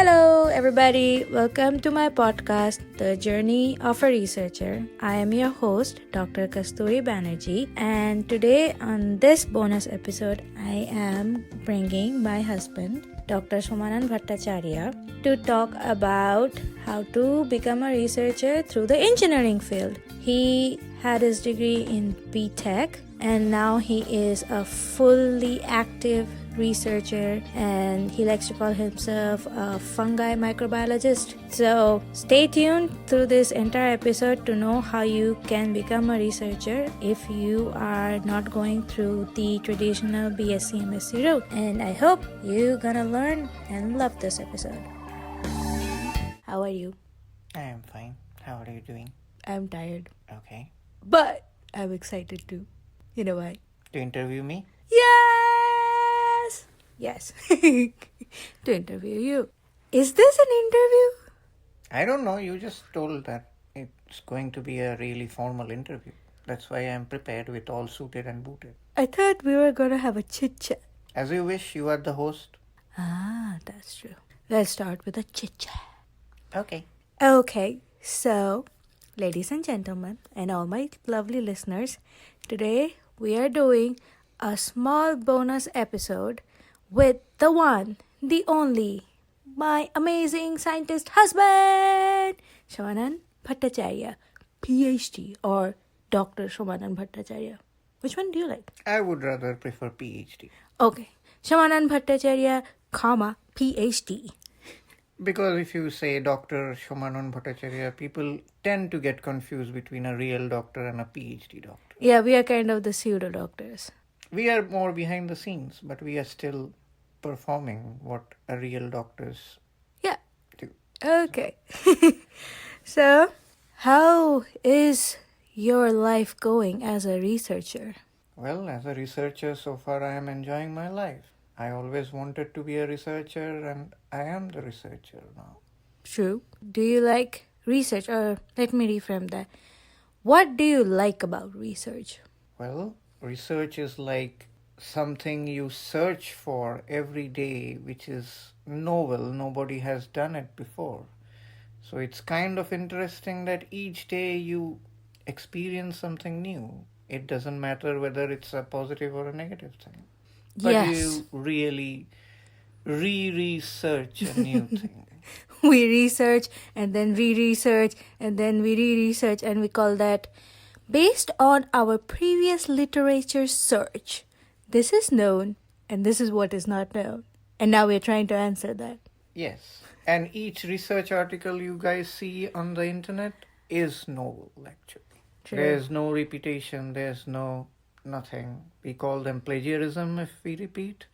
Hello, everybody. Welcome to my podcast, The Journey of a Researcher. I am your host, Dr. Kasturi Banerjee, and today on this bonus episode, I am bringing my husband, Dr. Somanon Bhattacharya, to talk about how to become a researcher through the engineering field. He had his degree in B.Tech, and now he is a fully active researcher, and he likes to call himself a fungi microbiologist. So stay tuned through this entire episode to know how you can become a researcher if you are not going through the traditional BSc MSc route. And I hope you're gonna learn and love this episode. How are you? I am fine. How are you doing? I'm tired, Okay. but I'm excited too. You know why? To interview me? Yes, to interview you. Is this an interview? I don't know. You just told that it's going to be a really formal interview. That's why I'm prepared with all suited and booted. I thought we were gonna have a chit chat. As you wish, you are the host. Ah, that's true. Let's start with a chit chat. Okay. Okay, so, ladies and gentlemen, and all my lovely listeners, today we are doing a small bonus episode with the one, the only, my amazing scientist husband, Somanon Bhattacharya PhD, or Dr. Somanon Bhattacharya. Which one do you like? I would rather prefer PhD. Okay, Somanon Bhattacharya, PhD. Because if you say Dr. Somanon Bhattacharya, people tend to get confused between a real doctor and a PhD doctor. Yeah, we are kind of the pseudo doctors. We are more behind the scenes, but we are still performing what a real doctors Yeah. do. Okay. So, how is your life going as a researcher? Well, as a researcher, so far I am enjoying my life. I always wanted to be a researcher, and I am the researcher now. True. Do you like research? Or let me reframe that. What do you like about research? Well, research is like something you search for every day, which is novel. Nobody has done it before. So it's kind of interesting that each day you experience something new. It doesn't matter whether it's a positive or a negative thing. But Yes. you really research a new thing. We research and then re-research and then we re-research, and we call that based on our previous literature search. This is known and this is what is not known. And now we're trying to answer that. Yes. And each research article you guys see on the internet is novel, actually. True. There's no repetition, there's nothing. We call them plagiarism if we repeat.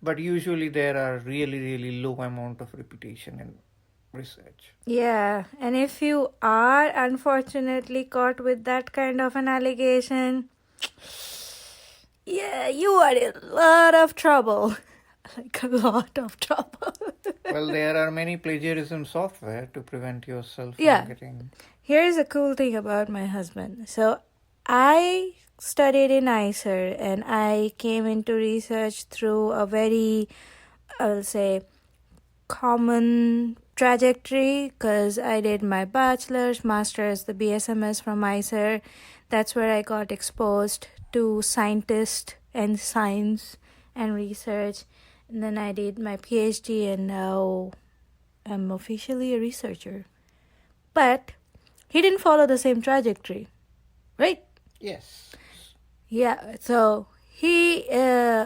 But usually there are really low amount of repetition in research. Yeah, and if you are unfortunately caught with that kind of an allegation, yeah, you are in a lot of trouble. Like a lot of trouble. Well, there are many plagiarism software to prevent yourself from getting... Here's a cool thing about my husband. So, I studied in ICER and I came into research through a very, I will say, common trajectory, because I did my Bachelors, Masters, the BSMS from ICER. That's where I got exposed to scientists and science and research. And then I did my PhD, and now I'm officially a researcher. But he didn't follow the same trajectory, right? Yes. Yeah, so he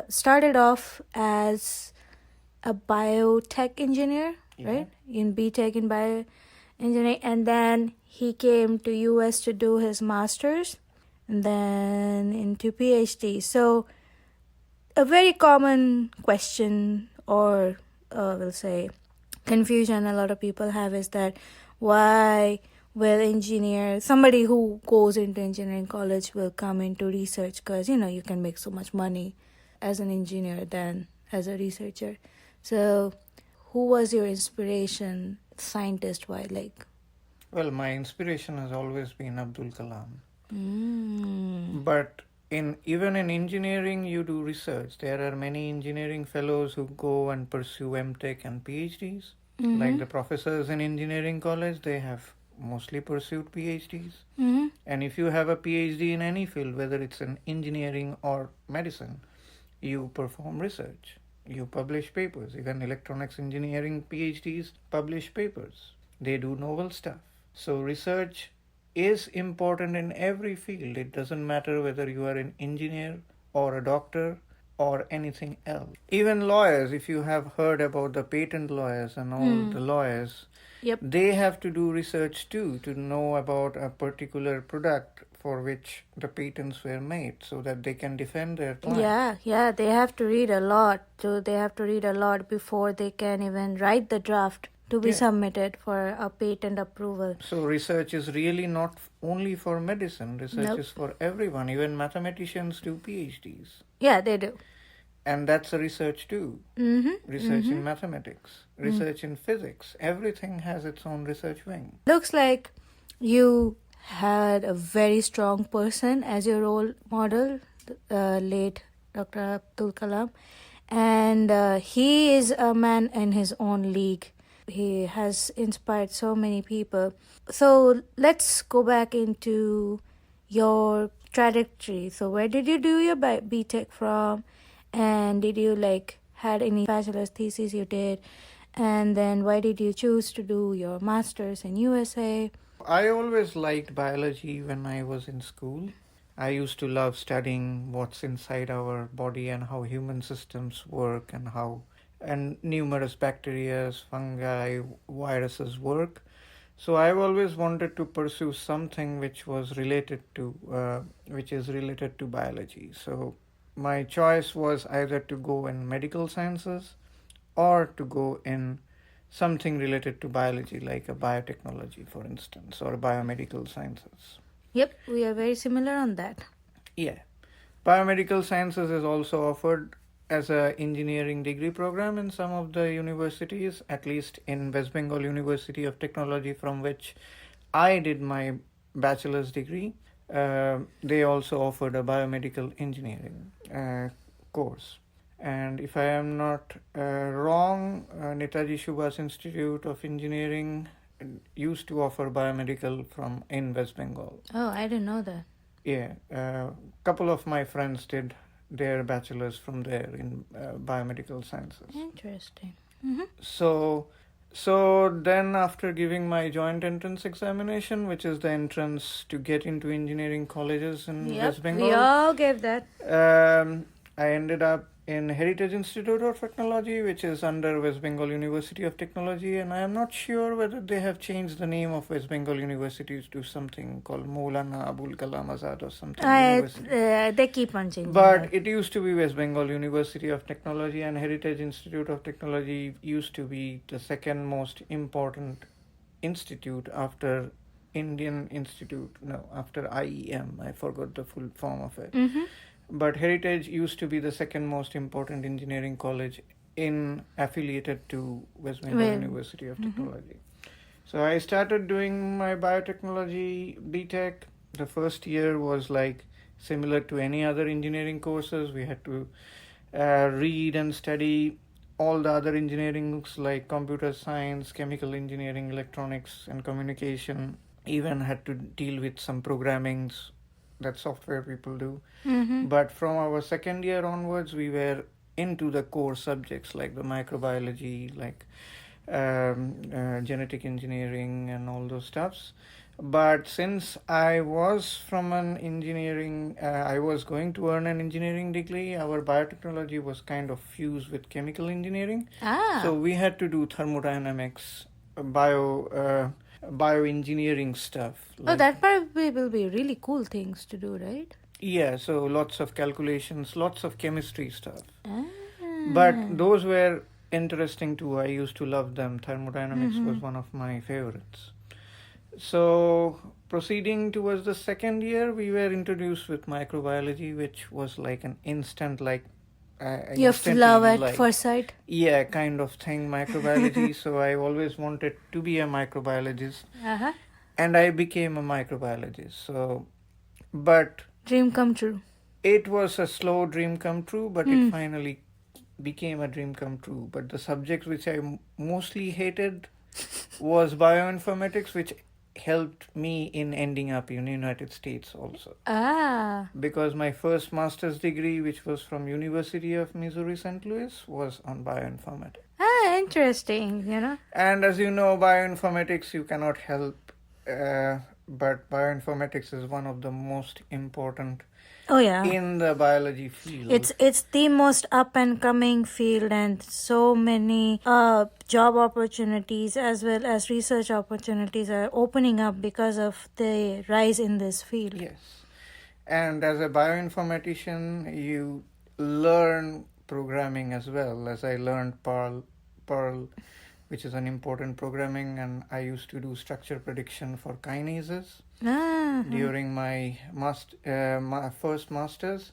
started off as a biotech engineer, right? In B.Tech in bioengineering. And then he came to US to do his master's and then into PhD. So a very common question, or we'll say confusion a lot of people have, is that why will somebody who goes into engineering college will come into research, because you can make so much money as an engineer than as a researcher. So who was your inspiration scientist wise? Well, my inspiration has always been Abdul Kalam. But even in engineering, you do research. There are many engineering fellows who go and pursue M.Tech and PhDs. Like the professors in engineering college, they have mostly pursued PhDs. And if you have a PhD in any field, whether it's in engineering or medicine, you perform research. You publish papers. Even electronics engineering PhDs publish papers. They do novel stuff. So research is important in every field. It doesn't matter whether you are an engineer or a doctor or anything else. Even lawyers, if you have heard about the patent lawyers and all the lawyers, they have to do research too to know about a particular product for which the patents were made so that they can defend their client. Yeah, they have to read a lot. So they have to read a lot before they can even write the draft to be submitted for a patent approval. So research is really not only for medicine. Research is for everyone. Even mathematicians do PhDs. Yeah, they do. And that's a research too. Research in mathematics, research in physics. Everything has its own research wing. Looks like you had a very strong person as your role model, late Dr. Abdul Kalam. And he is a man in his own league. He has inspired so many people. So let's go back into your trajectory. So where did you do your B.Tech from? And did you had any bachelor's thesis you did? And then why did you choose to do your master's in USA? I always liked biology when I was in school. I used to love studying what's inside our body and how human systems work and numerous bacteria, fungi, viruses work. So I've always wanted to pursue something which is related to biology. So my choice was either to go in medical sciences or to go in something related to biology, like a biotechnology, for instance, or biomedical sciences. Yep, we are very similar on that. Yeah. Biomedical sciences is also offered as an engineering degree program in some of the universities, at least in West Bengal University of Technology, from which I did my bachelor's degree. They also offered a biomedical engineering course. And if I am not wrong, Netaji Subhas Institute of Engineering used to offer biomedical in West Bengal. Oh, I didn't know that. Yeah, a couple of my friends did their bachelors from there in biomedical sciences. Interesting. So then after giving my joint entrance examination, which is the entrance to get into engineering colleges in West Bengal. We all gave that. I ended up in Heritage Institute of Technology, which is under West Bengal University of Technology, and I am not sure whether they have changed the name of West Bengal University to something called Maulana Abul Kalam Azad or something. They keep on changing. But it used to be West Bengal University of Technology, and Heritage Institute of Technology used to be the second most important institute after after IEM. I forgot the full form of it. But Heritage used to be the second most important engineering college affiliated to West Bengal University of Technology. So I started doing my biotechnology B.Tech. The first year was similar to any other engineering courses. We had to read and study all the other engineerings like computer science, chemical engineering, electronics and communication. Even had to deal with some programmings that software people do. But from our second year onwards, we were into the core subjects like the microbiology, like genetic engineering and all those stuffs. But since I was from an engineering, I was going to earn an engineering degree, our biotechnology was kind of fused with chemical engineering. So we had to do thermodynamics, bioengineering stuff. That probably will be really cool things to do, right? Yeah, so lots of calculations, lots of chemistry stuff. But those were interesting too. I used to love them. Thermodynamics was one of my favorites. So proceeding towards the second year, we were introduced with microbiology, which was like an instant you have to love at first sight. Yeah, kind of thing, microbiology. So I always wanted to be a microbiologist. And I became a microbiologist. But dream come true. It was a slow dream come true, but it finally became a dream come true. But the subject which I mostly hated was bioinformatics, which helped me in ending up in the United States also. Because my first master's degree, which was from University of Missouri St. Louis, was on bioinformatics. Interesting, And as you know, bioinformatics, you cannot help, but bioinformatics is one of the most important in the biology field. It's the most up and coming field, and so many job opportunities as well as research opportunities are opening up because of the rise in this field. Yes. And as a bioinformatician, you learn programming as well. As I learned Perl, which is an important programming, and I used to do structure prediction for kinases during my first master's.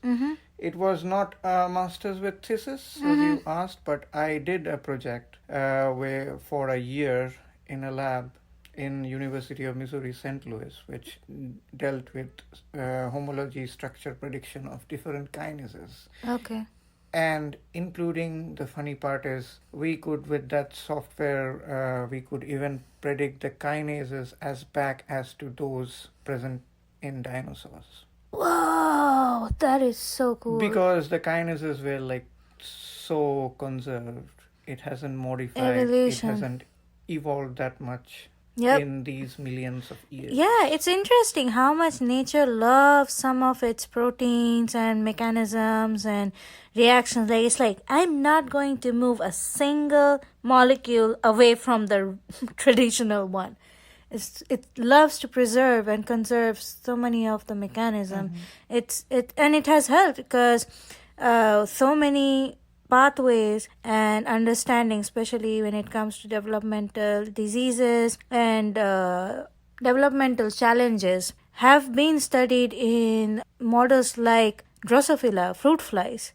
It was not a master's with thesis, as you asked, but I did a project where for a year in a lab in University of Missouri St. Louis, which dealt with homology structure prediction of different kinases. Okay. And including the funny part is we could, with that software, we could even predict the kinases as back as to those present in dinosaurs. Wow, that is so cool. Because the kinases were like so conserved. It hasn't modified. Evolution. It hasn't evolved that much. Yep. In these millions of years. Yeah, it's interesting how much nature loves some of its proteins and mechanisms and reactions. Like, it's like, I'm not going to move a single molecule away from the traditional one. It loves to preserve and conserve so many of the mechanisms. It has helped because so many pathways and understanding, especially when it comes to developmental diseases and developmental challenges, have been studied in models like Drosophila, fruit flies,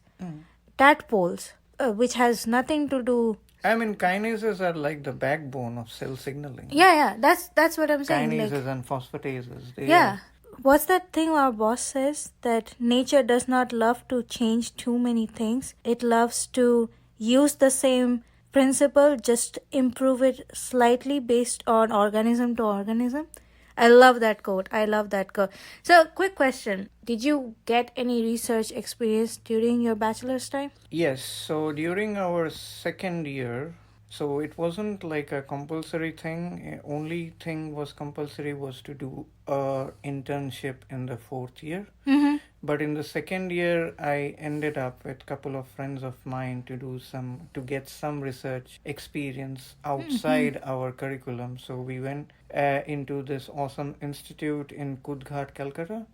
tadpoles, which has nothing to do. I mean, kinases are like the backbone of cell signaling. Yeah, that's what I'm saying. Kinases and phosphatases. What's that thing our boss says? That nature does not love to change too many things. It loves to use the same principle, just improve it slightly based on organism to organism. I love that quote. So, quick question. Did you get any research experience during your bachelor's time? Yes. So, during our second year, so it wasn't like a compulsory thing. Only thing was compulsory was to do a internship in the fourth year. But in the second year, I ended up with a couple of friends of mine to get some research experience outside our curriculum. So we went into this awesome institute in Kudghat, Calcutta,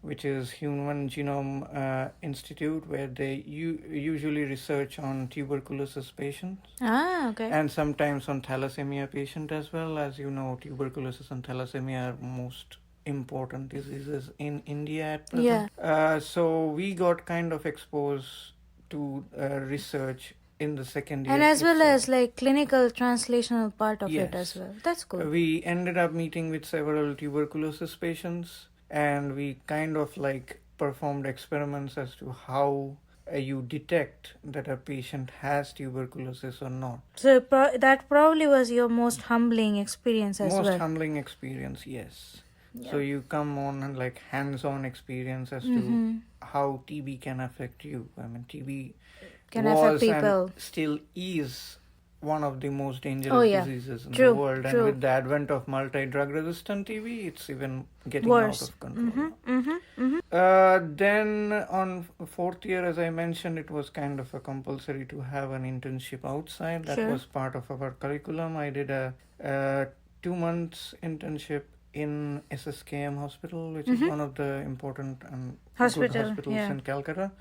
which is Human Genome Institute, where they usually research on tuberculosis patients. Okay. And sometimes on thalassemia patient as well. As you know, tuberculosis and thalassemia are most important diseases in India at present. So we got kind of exposed to research in the second year. And as well as like clinical translational part of it as well. That's cool. We ended up meeting with several tuberculosis patients, and we kind of like performed experiments as to how you detect that a patient has tuberculosis or not. So that probably was your most humbling experience as well. Most humbling experience, yes. So you come on and like hands-on experience as to how TB can affect you. I mean, TB can affect people. And still is one of the most dangerous diseases in the world. And with the advent of multi-drug resistant TB, it's even getting out of control. Then on fourth year, as I mentioned, it was kind of a compulsory to have an internship outside. That was part of our curriculum. I did a 2 months internship in SSKM hospital, which is one of the important and good hospitals in Calcutta.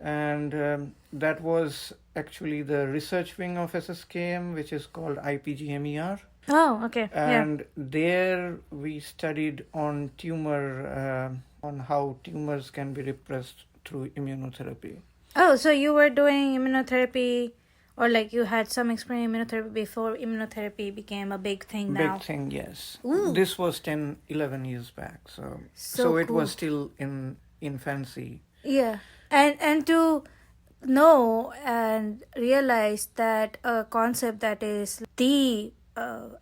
And that was actually the research wing of SSKM, which is called IPGMER. Oh, okay. And there we studied on on how tumors can be repressed through immunotherapy. Oh, so you were doing immunotherapy, or like you had some experience in immunotherapy before immunotherapy became a big thing now? Big thing, yes. This was 11 years back. So it was still in infancy. Yeah. And to know and realize that a concept that is I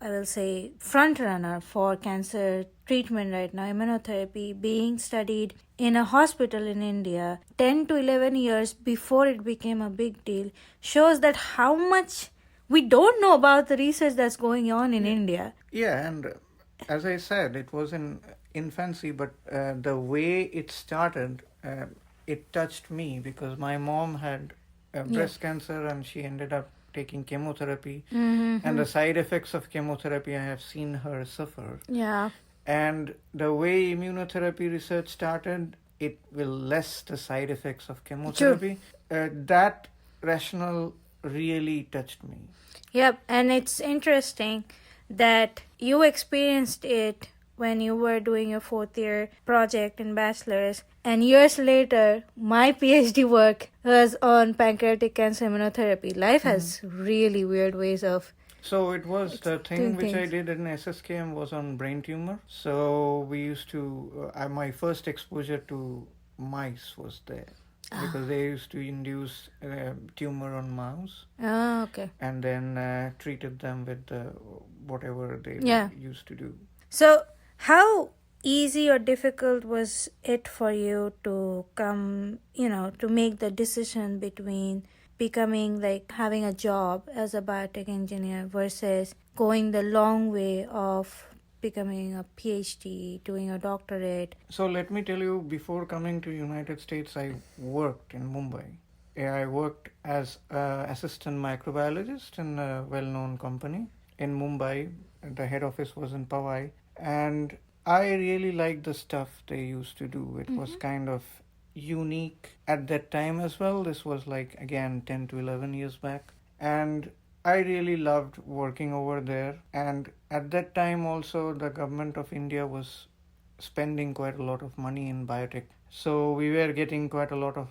will say, front runner for cancer treatment right now, immunotherapy, being studied in a hospital in India 10 to 11 years before it became a big deal, shows that how much we don't know about the research that's going on in India. Yeah, and as I said, it was in infancy, but the way it started, it touched me because my mom had breast cancer and she ended up taking chemotherapy. And the side effects of chemotherapy, I have seen her suffer. Yeah. And the way immunotherapy research started, it will less the side effects of chemotherapy. That rationale really touched me. Yep, and it's interesting that you experienced it when you were doing your fourth year project in Bachelors, and years later, my PhD work was on pancreatic cancer immunotherapy. Life has really weird ways of. So it was the thing which I things. did in SSKM was on brain tumor. So we used to, my first exposure to mice was there. Because they used to induce tumor on mouse. Oh, okay. And then treated them with whatever they used to do. So, how easy or difficult was it for you to to make the decision between becoming, like, having a job as a biotech engineer versus going the long way of becoming a PhD, doing a doctorate? So let me tell you, before coming to United States, I worked in Mumbai. I worked as an assistant microbiologist in a well-known company in Mumbai. The head office was in Powai. And I really liked the stuff they used to do. It was kind of unique at that time as well. This was like, again, 10 to 11 years back. And I really loved working over there. And at that time also, the government of India was spending quite a lot of money in biotech. So we were getting quite a lot of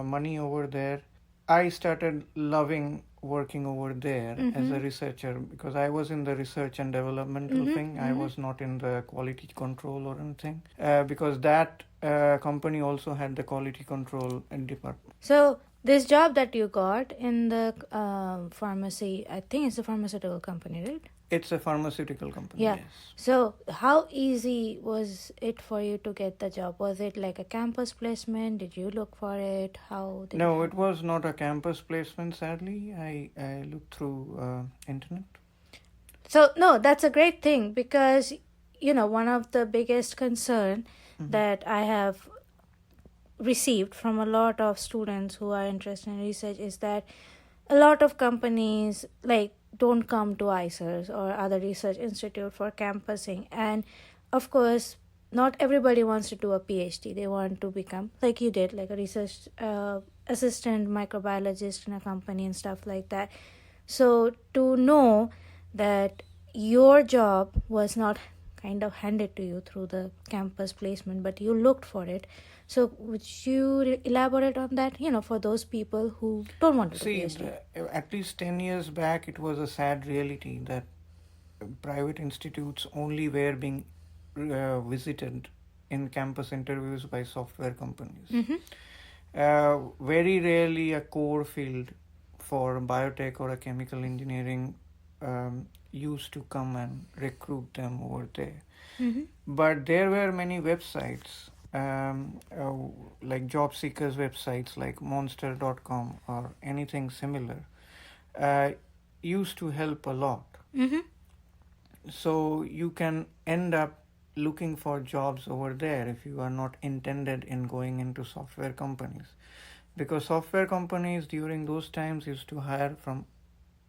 money over there. I started loving working over there as a researcher because I was in the research and developmental thing. I was not in the quality control or anything because that company also had the quality control department. So this job that you got in the pharmacy, I think it's a pharmaceutical company, right? It's a pharmaceutical company, Yeah. yes. So how easy was it for you to get the job? Was it like a campus placement? Did you look for it? How did No, it was not a campus placement, sadly. I looked through internet. So, no, that's a great thing because, one of the biggest concern that I have received from a lot of students who are interested in research is that a lot of companies don't come to ICERs or other research institute for campusing, and of course not everybody wants to do a PhD. They want to become, like you did, like a research assistant microbiologist in a company and stuff like that. So to know that your job was not kind of handed to you through the campus placement, but you looked for it. So would you elaborate on that, for those people who don't want to do PhD? At least 10 years back, it was a sad reality that private institutes only were being visited in campus interviews by software companies. Very rarely a core field for biotech or a chemical engineering used to come and recruit them over there. But there were many websites, like job seekers websites like monster.com or anything similar, used to help a lot. So you can end up looking for jobs over there if you are not intended in going into software companies. Because software companies during those times used to hire from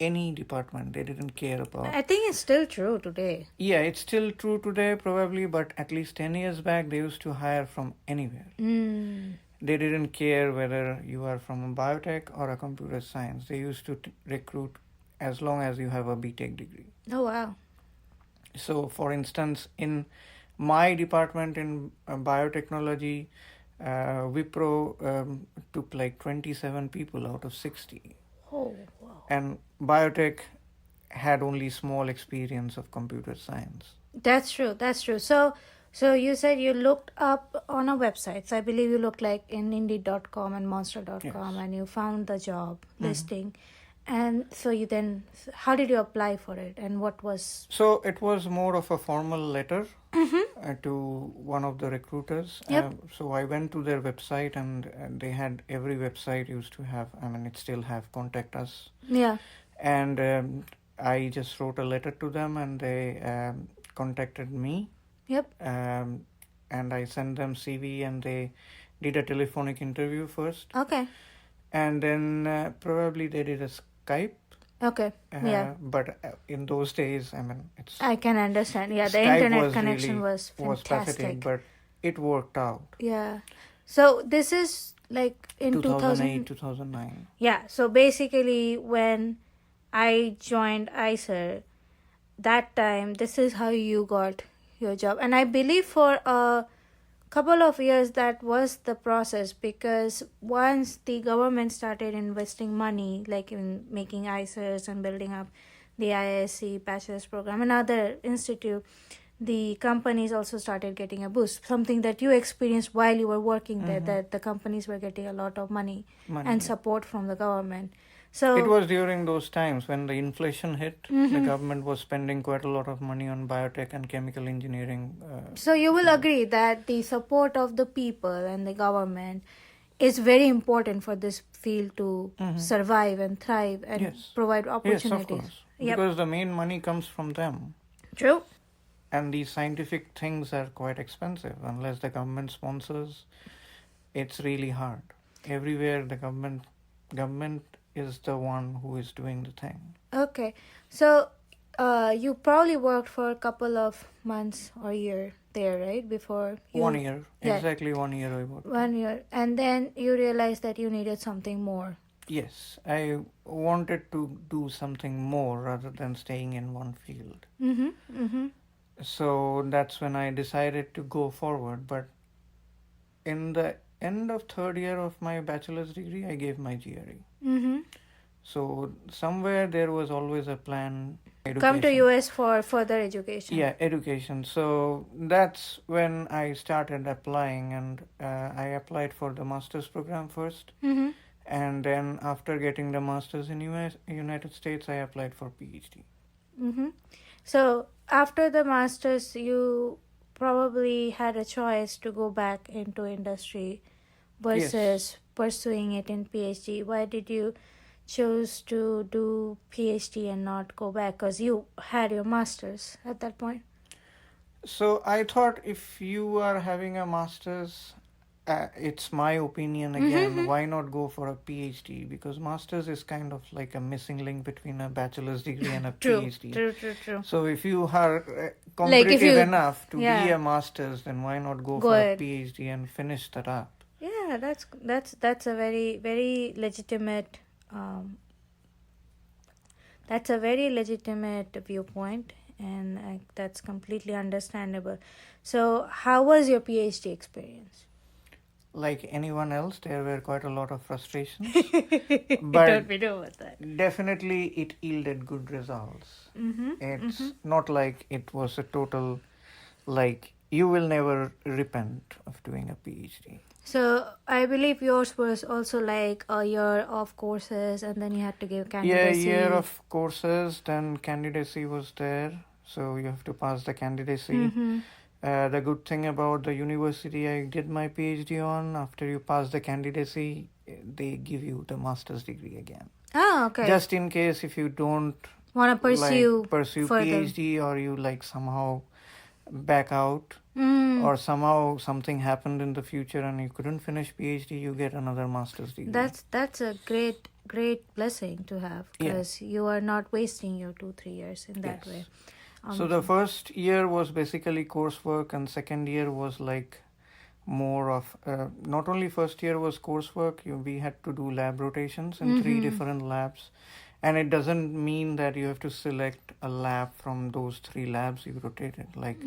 any department. They didn't care about. I think it's still true today. Yeah, it's still true today probably, but at least 10 years back they used to hire from anywhere. They didn't care whether you are from a biotech or a computer science. They used to recruit as long as you have a B.Tech degree. Oh, wow. So, for instance, in my department in biotechnology, Wipro took like 27 people out of 60. Oh, wow. And biotech had only small experience of computer science. That's true. So So you said you looked up on a website. So I believe you looked like in Indeed.com and Monster.com Yes. and you found the job Mhm. listing. And so you then, how did you apply for it and what was? So it was more of a formal letter Mm-hmm. to one of the recruiters. Yep. So I went to their website, and they had, every website used to have, I mean, it still have contact us. Yeah. And I just wrote a letter to them, and they contacted me. Yep. And I sent them CV, and they did a telephonic interview first. Okay. And then probably they did a Skype. Okay. Yeah. But in those days, I mean, I can understand. Yeah, the Skype internet was connection really was fantastic. pathetic, but it worked out. Yeah. So this is like in 2008, 2009. Yeah. So basically, when I joined ICER, that time, this is how you got your job. And I believe for a couple of years that was the process, because once the government started investing money, like in making ICERs and building up the ISC Bachelors program and other institute, the companies also started getting a boost, something that you experienced while you were working there, that the companies were getting a lot of money and support from the government. So it was during those times when the inflation hit. The government was spending quite a lot of money on biotech and chemical engineering. So you will agree that the support of the people and the government is very important for this field to survive and thrive and provide opportunities. Yes, of course. Because the main money comes from them. True. And these scientific things are quite expensive. Unless the government sponsors, it's really hard. Everywhere the government is the one who is doing the thing. Okay. So you probably worked for a couple of months or year there, right? Before you... 1 year. Yeah. Exactly 1 year I worked. 1 year. And then you realized that you needed something more. Yes. I wanted to do something more rather than staying in one field. So that's when I decided to go forward. But in the end of third year of my bachelor's degree, I gave my GRE. So somewhere there was always a plan. Come to US for further education. Yeah, education. So that's when I started applying, and I applied for the master's program first. And then after getting the master's in United States, I applied for PhD. So after the master's, you probably had a choice to go back into industry versus pursuing it in PhD. Why did you choose to do PhD and not go back? Because you had your master's at that point. So I thought, if you are having a master's, it's my opinion again, why not go for a PhD? Because master's is kind of like a missing link between a bachelor's degree and a PhD. True. So if you are competitive enough to be a master's, then why not go for a PhD and finish that up? Yeah, that's a very, very legitimate that's a very legitimate viewpoint, and that's completely understandable. So how was your PhD experience? Like anyone else, there were quite a lot of frustrations. But we know about that. Definitely it yielded good results. It's not like it was a total, like, you will never repent of doing a PhD. So I believe yours was also like a year of courses, and then you had to give candidacy. Yeah, year of courses, then candidacy was there. So you have to pass the candidacy. The good thing about the university I did my PhD on, after you pass the candidacy, they give you the master's degree again. Oh, okay. Just in case if you don't want to pursue further. PhD, or you like somehow back out, or somehow something happened in the future and you couldn't finish PhD, you get another master's degree. That's a great blessing to have, because you are not wasting your 2-3 years in that way. So the first year was basically coursework, and second year was like more of not only first year was coursework, we had to do lab rotations in 3 different labs. And it doesn't mean that you have to select a lab from those 3 labs you rotated. Like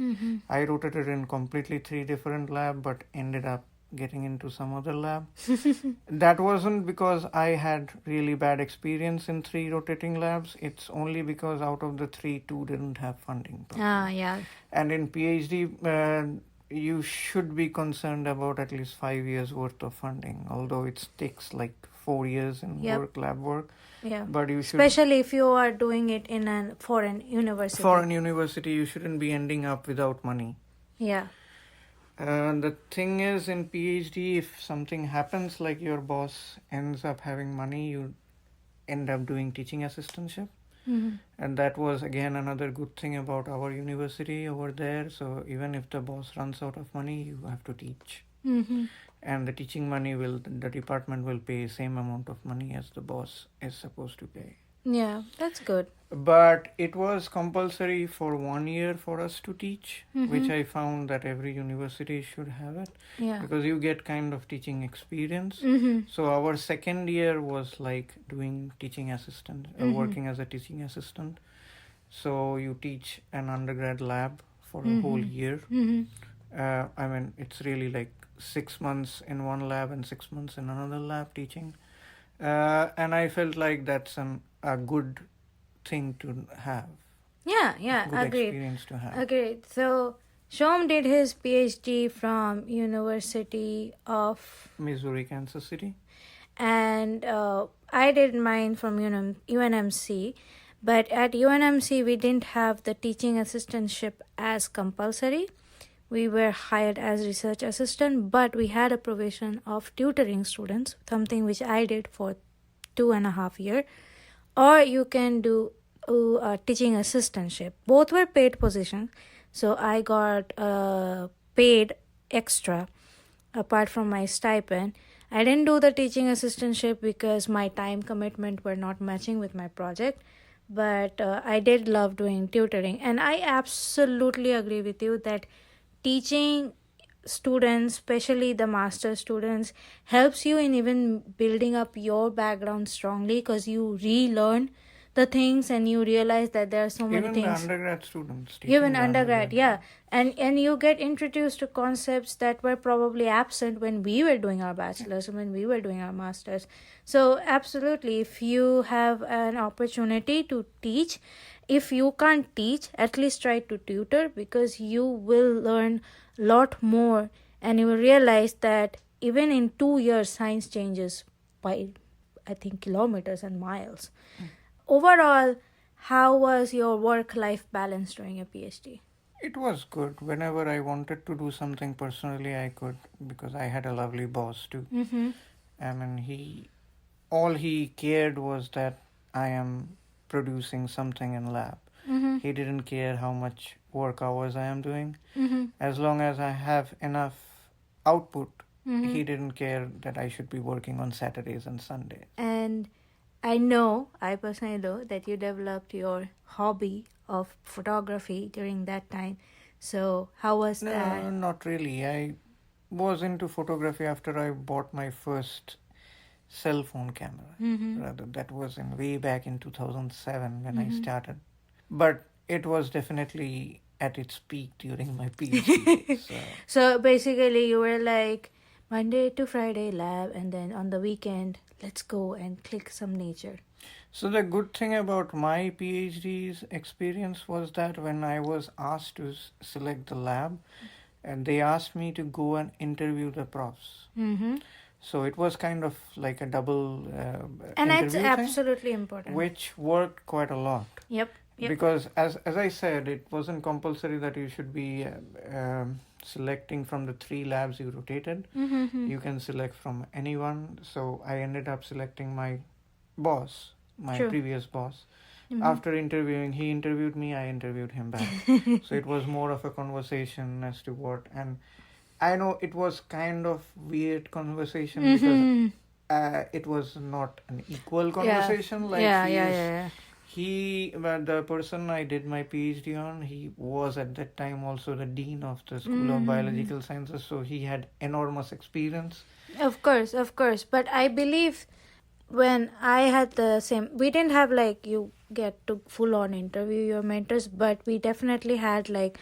I rotated in completely 3 different labs, but ended up getting into some other lab. That wasn't because I had really bad experience in 3 rotating labs. It's only because out of the 3, 2 didn't have funding. Yeah. And in PhD, you should be concerned about at least 5 years worth of funding, although it takes like 4 years in lab work. Yeah. But you should, especially if you are doing it in a foreign university. You shouldn't be ending up without money. Yeah. The thing is, in PhD, if something happens, like your boss ends up having money, you end up doing teaching assistantship. And that was again another good thing about our university over there. So even if the boss runs out of money, you have to teach. And the teaching money the department will pay same amount of money as the boss is supposed to pay. Yeah, that's good. But it was compulsory for 1 year for us to teach, which I found that every university should have it. Yeah. Because you get kind of teaching experience. So our second year was like doing teaching assistant, working as a teaching assistant. So you teach an undergrad lab for a whole year. I mean, it's really like 6 months in one lab and 6 months in another lab teaching. And I felt like that's a good thing to have. Yeah, Good agreed. experience to have. Agreed. So Shom did his PhD from University of Missouri, Kansas City. And I did mine from UNMC. But at UNMC, we didn't have the teaching assistantship as compulsory. We were hired as research assistant, but we had a provision of tutoring students, something which I did for 2.5 years. Or you can do a teaching assistantship. Both were paid positions. So I got paid extra apart from my stipend. I didn't do the teaching assistantship because my time commitment were not matching with my project. But I did love doing tutoring. And I absolutely agree with you that teaching students, especially the master students, helps you in even building up your background strongly because you relearn the things and you realize that there are so many things. Even the undergrad students. Even undergrad, yeah. And you get introduced to concepts that were probably absent when we were doing our bachelors and when we were doing our masters. So absolutely, if you have an opportunity to teach, if you can't teach, at least try to tutor because you will learn a lot more and you will realize that even in 2 years, science changes by, I think, kilometers and miles. Overall, how was your work-life balance during your PhD? It was good. Whenever I wanted to do something personally, I could because I had a lovely boss too. I mean, all he cared was that I am producing something in lab. He didn't care how much work hours I am doing. As long as I have enough output, he didn't care that I should be working on Saturdays and Sundays. And I personally know that you developed your hobby of photography during that time. So how was that? No, not really. I was into photography after I bought my first cell phone camera. Rather, that was way back in 2007 when I started. But it was definitely at its peak during my PhD. So basically you were like Monday to Friday lab and then on the weekend, let's go and click some nature. So the good thing about my PhD's experience was that when I was asked to select the lab, and they asked me to go and interview the profs. So it was kind of like a double and interview it's thing, absolutely important. which worked quite a lot. Yep. Because as I said, it wasn't compulsory that you should be selecting from the 3 labs you rotated. You can select from anyone. So I ended up selecting my boss, my previous boss. After interviewing, he interviewed me, I interviewed him back. So it was more of a conversation as to what. And I know it was kind of weird conversation because it was not an equal conversation. The person I did my PhD on, he was at that time also the dean of the School of Biological Sciences, so he had enormous experience. Of course. But I believe when I had the same, we didn't have like you get to full on interview your mentors, but we definitely had like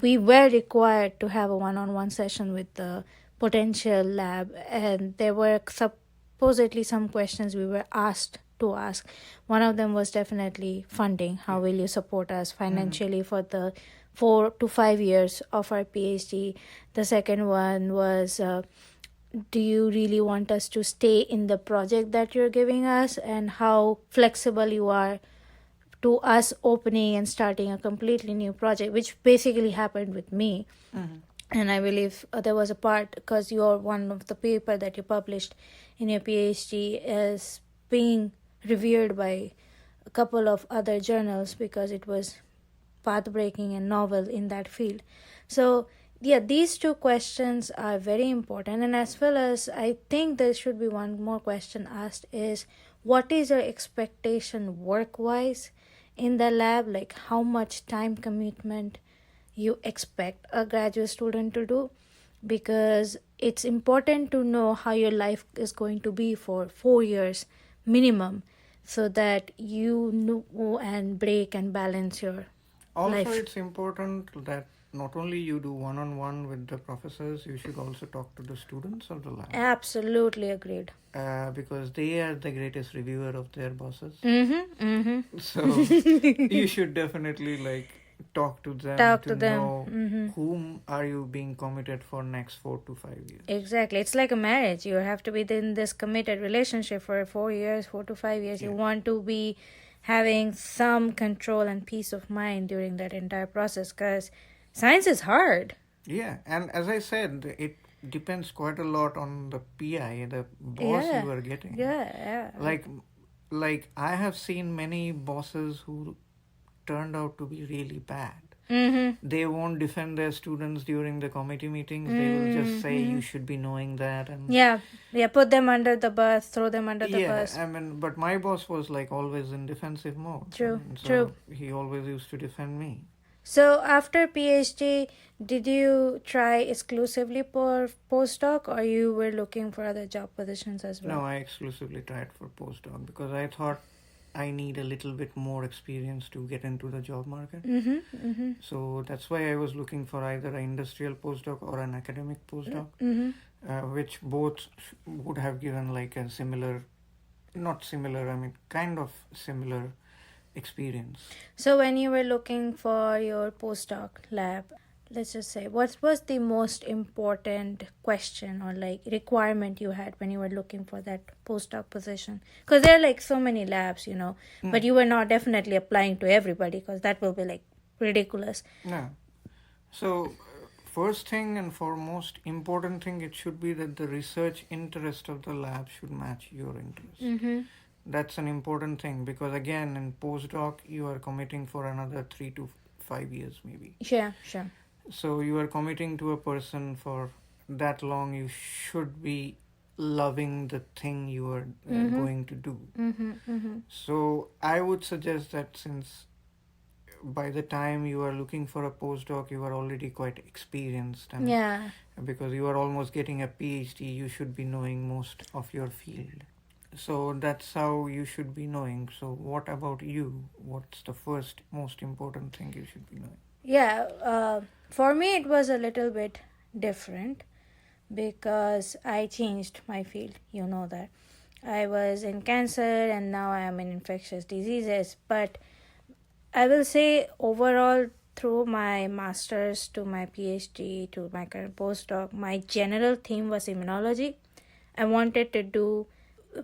we were required to have a one-on-one session with the potential lab, and there were supposedly some questions we were asked to ask. One of them was definitely funding. How will you support us financially for the 4 to 5 years of our PhD. The second one was, do you really want us to stay in the project that you're giving us, and how flexible you are to us opening and starting a completely new project, which basically happened with me. And I believe there was a part, because you're one of the paper that you published in your PhD is being reviewed by a couple of other journals because it was path-breaking and novel in that field. So yeah, these two questions are very important. And as well as, I think there should be one more question asked is, what is your expectation work-wise in the lab? Like, how much time commitment you expect a graduate student to do? Because it's important to know how your life is going to be for 4 years minimum, so that you know and break and balance your Also, life. it's important that not only you do one-on-one with the professors, you should also talk to the students of the lab. Absolutely agreed. Because they are the greatest reviewer of their bosses. So you should definitely talk to them know whom are you being committed for next 4 to 5 years. Exactly. It's like a marriage. You have to be in this committed relationship for 4 years, 4 to 5 years. Yeah. You want to be having some control and peace of mind during that entire process, because science is hard. Yeah, and as I said, it depends quite a lot on the PI, the boss you are getting. Yeah. Like I have seen many bosses who turned out to be really bad. They won't defend their students during the committee meetings. They will just say you should be knowing that, and put them under the bus, throw them under the bus. I mean, but my boss was always in defensive mode. True. He always used to defend me. So after PhD, did you try exclusively for postdoc, or you were looking for other job positions as well? No, I exclusively tried for postdoc because I thought I need a little bit more experience to get into the job market. So that's why I was looking for either an industrial postdoc or an academic postdoc, which both would have given a similar, not similar, I mean kind of similar experience. So when you were looking for your postdoc lab, let's just say, what was the most important question or requirement you had when you were looking for that postdoc position? Because there are so many labs, but you were not definitely applying to everybody, because that will be ridiculous. No. So first thing and foremost important thing, it should be that the research interest of the lab should match your interest. That's an important thing, because again, in postdoc you are committing for another 3 to 5 years maybe. Sure. So you are committing to a person for that long. You should be loving the thing you are going to do. So I would suggest that since by the time you are looking for a postdoc, you are already quite experienced, and because you are almost getting a PhD, you should be knowing most of your field. So that's how you should be knowing. So what about you? What's the first most important thing you should be knowing? For me it was a little bit different, because I changed my field. You know that I was in cancer and now I am in infectious diseases. But I will say overall, through my master's to my PhD to my current postdoc, my general theme was immunology. I wanted to do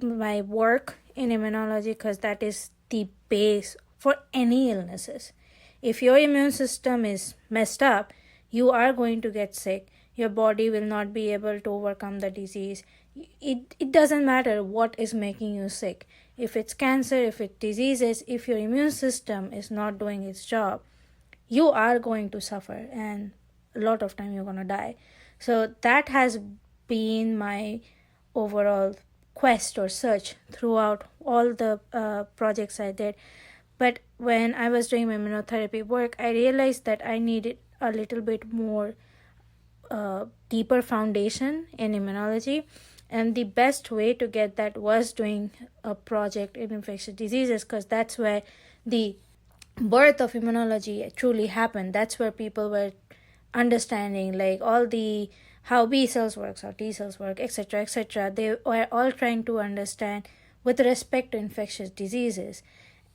my work in immunology because that is the base for any illnesses. If your immune system is messed up, you are going to get sick. Your body will not be able to overcome the disease. It doesn't matter what is making you sick. If it's cancer, if it's diseases, if your immune system is not doing its job, you are going to suffer, and a lot of time you're going to die. So that has been my overall quest or search throughout all the projects I did. But when I was doing my immunotherapy work, I realized that I needed a little bit more deeper foundation in immunology. And the best way to get that was doing a project in infectious diseases, because that's where the birth of immunology truly happened. That's where people were understanding all the how B cells works, how T cells work, etc., etc. They were all trying to understand with respect to infectious diseases.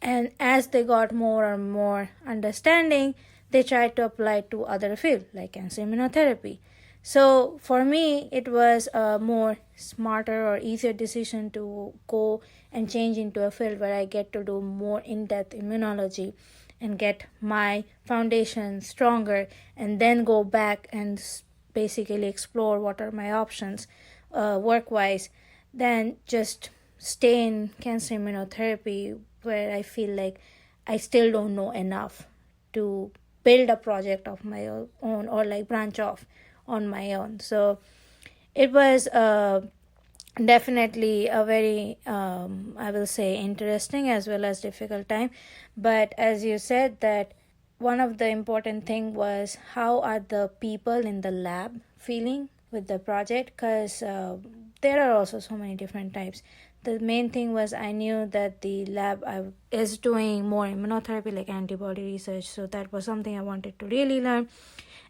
And as they got more and more understanding, they tried to apply to other fields like cancer immunotherapy. So for me, it was a more smarter or easier decision to go and change into a field where I get to do more in-depth immunology and get my foundation stronger, and then go back and basically explore what are my options work-wise, than just stay in cancer immunotherapy where I feel like I still don't know enough to build a project of my own or like branch off on my own. So it was definitely a very I will say interesting as well as difficult time. But as you said, that one of the important thing was how are the people in the lab feeling with the project, because there are also so many different types. The main thing was I knew that the lab is doing more immunotherapy like antibody research, so that was something I wanted to really learn.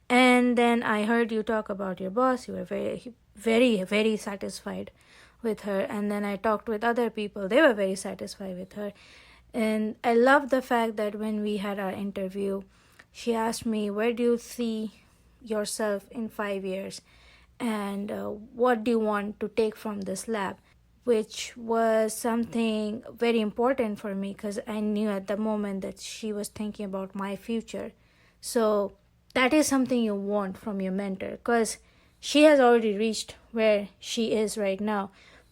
And then I heard you talk about your boss. You were very, very, very satisfied with her. And then I talked with other people. They were very satisfied with her. And I love the fact that when we had our interview, she asked me, where do you see yourself in 5 years? And what do you want to take from this lab? Which was something very important for me, because I knew at the moment that she was thinking about my future. So that is something you want from your mentor, because she has already reached where she is right now,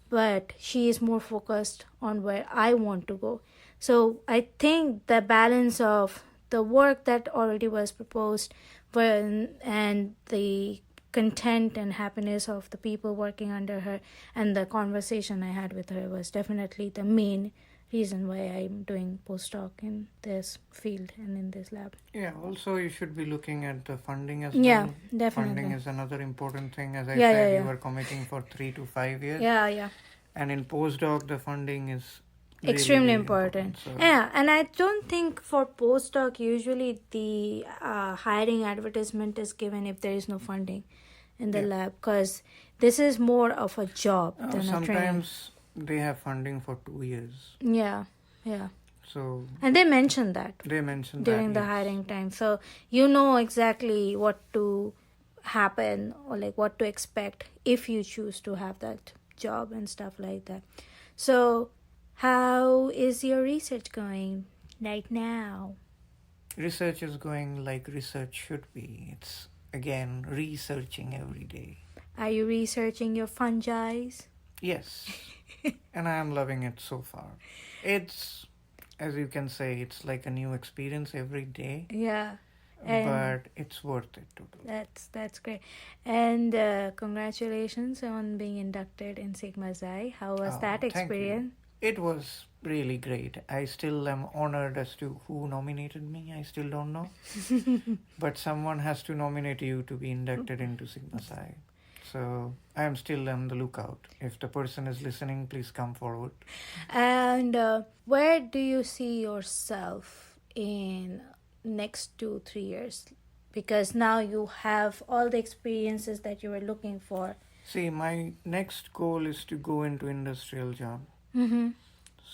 but she is more focused on where I want to go. So I think the balance of the work that already was proposed and the content and happiness of the people working under her and the conversation I had with her was definitely the main reason why I'm doing postdoc in this field and in this lab. Yeah, also you should be looking at the funding as Yeah, well. definitely. Funding is another important thing. As I Yeah, said, yeah, you yeah. are committing for 3 to 5 years. Yeah. And in postdoc, the funding is really, Extremely really important. So, Yeah, and I don't think for postdoc usually the hiring advertisement is given if there is no funding in the lab, because this is more of a job than a training. sometimes they have funding for 2 years. Yeah. So And they mentioned that during the hiring time. So you know exactly what to happen or like what to expect if you choose to have that job and stuff like that. So how is your research going right now? Research is going like research should be. It's again researching every day. Are you researching your fungi? Yes. And I am loving it so far. It's, as you can say, it's like a new experience every day. Yeah. But it's worth it to do. That's great. And congratulations on being inducted in Sigma Xi. How was that experience? It was really great. I still am honored as to who nominated me. I still don't know. But someone has to nominate you to be inducted into Sigma Xi. So I am still on the lookout. If the person is listening, please come forward. And where do you see yourself in next 2-3 years? Because now you have all the experiences that you were looking for. See, my next goal is to go into industrial job. Mm-hmm.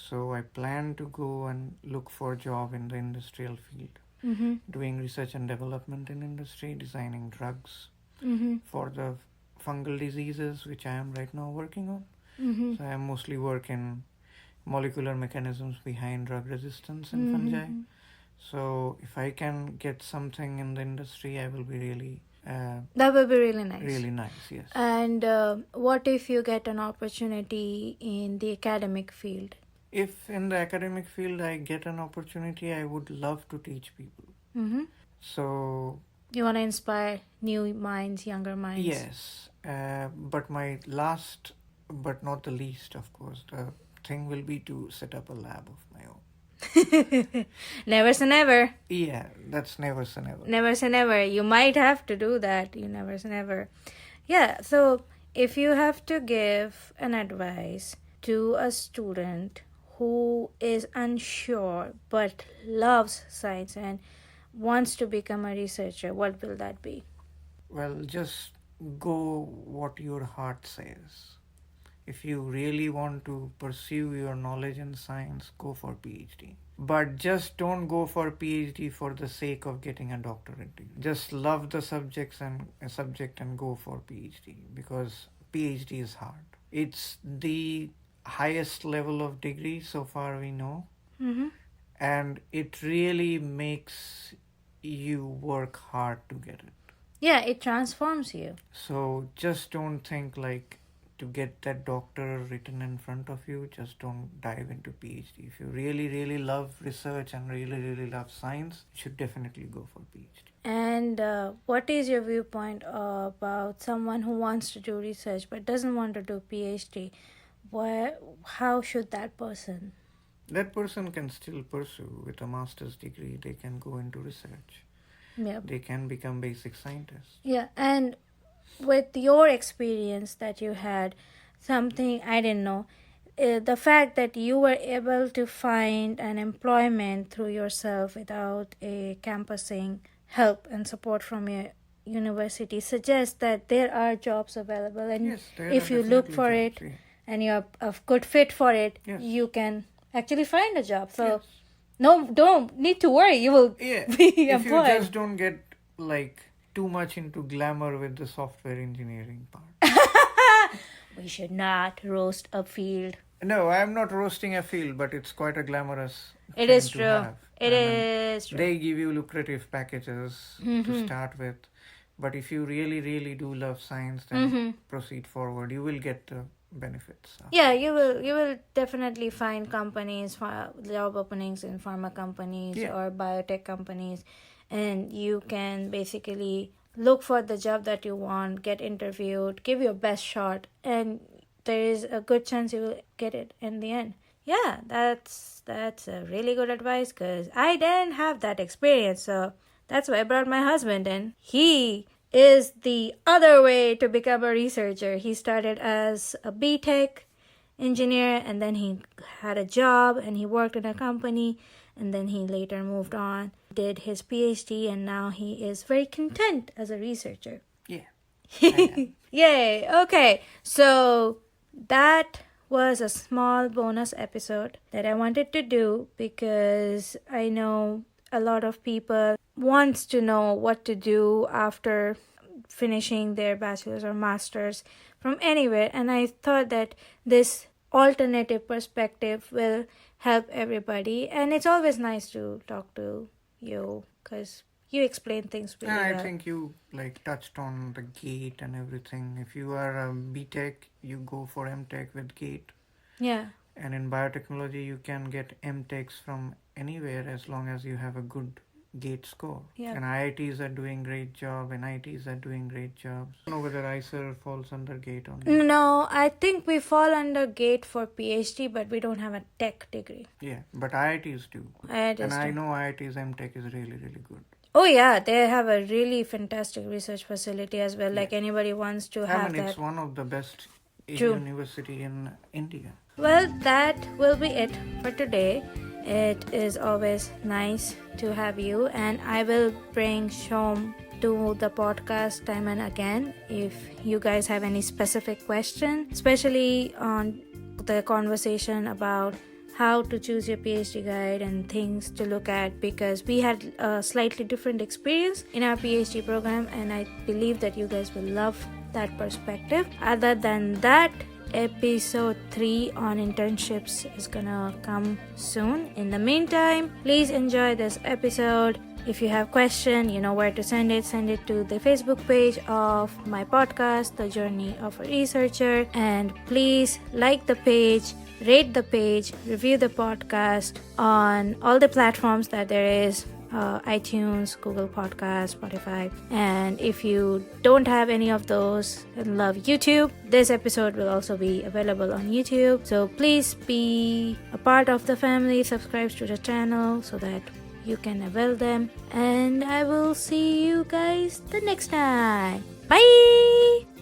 So I plan to go and look for a job in the industrial field. Mm-hmm. Doing research and development in industry, designing drugs for the fungal diseases, which I am right now working on. Mm-hmm. So I mostly work in molecular mechanisms behind drug resistance in fungi. So if I can get something in the industry, I will be really... that would be really nice. Really nice, yes. And what if you get an opportunity in the academic field? If in the academic field I get an opportunity, I would love to teach people. Mm-hmm. So... You want to inspire new minds, younger minds? Yes. But my last, but not the least, of course, the thing will be to set up a lab of my own. Never say never. Yeah, that's never say never. Never say never. You might have to do that. You never say never. Yeah, so if you have to give an advice to a student who is unsure but loves science and wants to become a researcher, what will that be? Well, just go what your heart says. If you really want to pursue your knowledge in science, go for PhD. But just don't go for PhD for the sake of getting a doctorate degree. Just love the subject and go for PhD, because PhD is hard. It's the highest level of degree so far we know, and it really makes you work hard to get it. Yeah, it transforms you. So just don't think like to get that doctor written in front of you, just don't dive into PhD. If you really, really love research and really, really love science, you should definitely go for PhD. And what is your viewpoint about someone who wants to do research but doesn't want to do PhD? How should that person? That person can still pursue with a master's degree. They can go into research. Yeah. They can become basic scientists. Yeah, and with your experience that you had, something I didn't know, the fact that you were able to find an employment through yourself without a campusing help and support from your university suggests that there are jobs available, and Yes, there if are you look definitely for jobs, it yeah. and you're a good fit for it, Yes. you can actually find a job. So Yes. no, don't need to worry, you will Yeah, be if employed. you just don't get like too much into glamour with the software engineering part. We should not roast a field. No, I am not roasting a field, but it's quite a glamorous It thing is to true. have. It And is true. They give you lucrative packages to start with. But if you really, really do love science, then proceed forward. You will get the benefits. Yeah, you will definitely find companies, job openings in pharma companies Yeah. or biotech companies, and you can basically look for the job that you want, get interviewed, give your best shot, and there is a good chance you will get it in the end. Yeah, that's a really good advice, because I didn't have that experience, so that's why I brought my husband in. He is the other way to become a researcher. He started as a B.Tech engineer, and then he had a job and he worked in a company, and then he later moved on, did his PhD, and now he is very content as a researcher. Yeah. Yay! Okay, so that was a small bonus episode that I wanted to do because I know a lot of people wants to know what to do after finishing their bachelor's or master's from anywhere, and I thought that this alternative perspective will help everybody, and it's always nice to talk to you because you explain things really And I well. think you like touched on the GATE and everything. If you are a B.Tech, you go for M.Tech with GATE. Yeah. And in biotechnology, you can get M.Techs from anywhere as long as you have a good GATE score. Yeah. And IITs are doing great job, and NITs are doing great jobs. I don't know whether ICER falls under GATE or not. No, I think we fall under GATE for PhD, but we don't have a tech degree. Yeah, but IITs do. IITs And I do. know IITs M.Tech is really, really good. Oh yeah, they have a really fantastic research facility as well. Like Yeah. anybody wants to I have mean, that. it's one of the best True. university in India. Well, that will be it for today. It is always nice to have you, and I will bring Shom to the podcast time and again if you guys have any specific question, especially on the conversation about how to choose your PhD guide and things to look at, because we had a slightly different experience in our PhD program, and I believe that you guys will love that perspective. Other than that, episode 3 on internships is gonna come soon. In the meantime, please enjoy this episode. If you have question, you know where to send it to the Facebook page of my podcast, The Journey of a Researcher, and please like the page, rate the page, review the podcast on all the platforms that there is, iTunes, Google Podcasts, Spotify. And if you don't have any of those and love YouTube, this episode will also be available on YouTube. So please be a part of the family, subscribe to the channel so that you can avail them. And I will see you guys the next time. Bye!